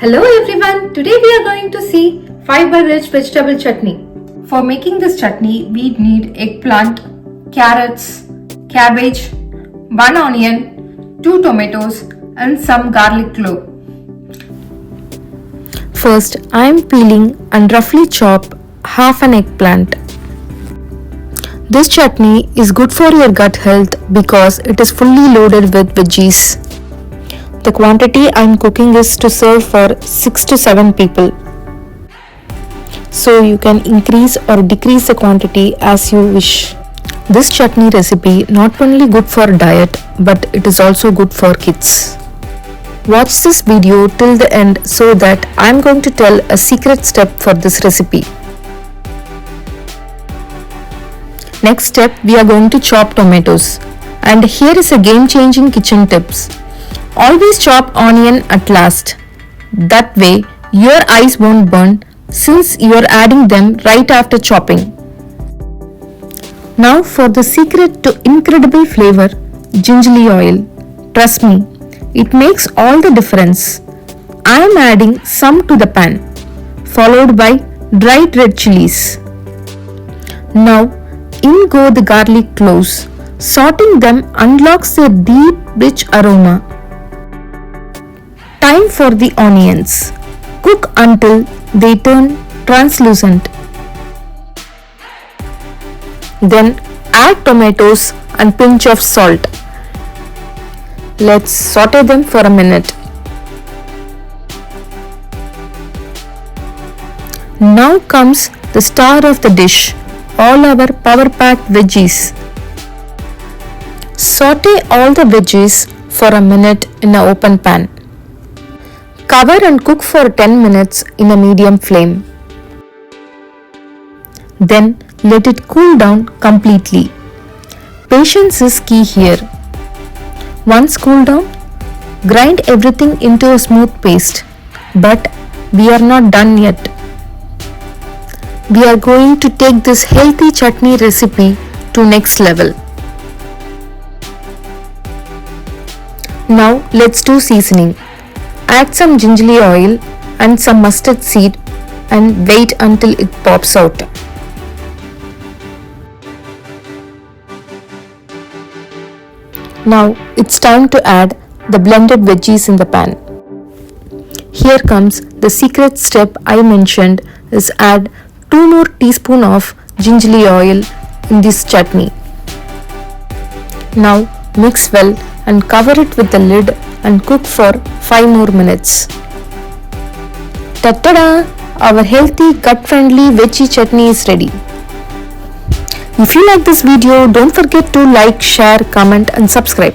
Hello everyone, today we are going to see fiber-rich vegetable chutney. For making this chutney, we need eggplant, carrots, cabbage, 1 onion, 2 tomatoes and some garlic clove. First, I am peeling and roughly chop half an eggplant. This chutney is good for your gut health because it is fully loaded with veggies. The quantity I am cooking is to serve for 6 to 7 people. So you can increase or decrease the quantity as you wish. This chutney recipe not only good for diet but it is also good for kids. Watch this video till the end so that I am going to tell a secret step for this recipe. Next step, we are going to chop tomatoes. And here is a game-changing kitchen tips. Always chop onion at last. That way your eyes won't burn since you are adding them right after chopping. Now for the secret to incredible flavor, gingerly oil. Trust me, it makes all the difference. I am adding some to the pan, followed by dried red chilies. Now in go the garlic cloves. Sorting them unlocks their deep, rich aroma. Time for the onions. Cook until they turn translucent. Then add tomatoes and pinch of salt. Let's saute them for a minute. Now comes the star of the dish, all our power-packed veggies. Saute all the veggies for a minute in an open pan. Cover and cook for 10 minutes in a medium flame. Then let it cool down completely. Patience is key here. Once cooled down, grind everything into a smooth paste. But we are not done yet. We are going to take this healthy chutney recipe to next level. Now let's do seasoning. Add some gingerly oil and some mustard seed and wait until it pops out. Now it's time to add the blended veggies in the pan. Here comes the secret step I mentioned is add 2 more teaspoons of gingerly oil in this chutney. Now mix well and cover it with the lid and cook for 5 more minutes. Ta-da! Our healthy, gut-friendly veggie chutney is ready. If you like this video, don't forget to like, share, comment and subscribe.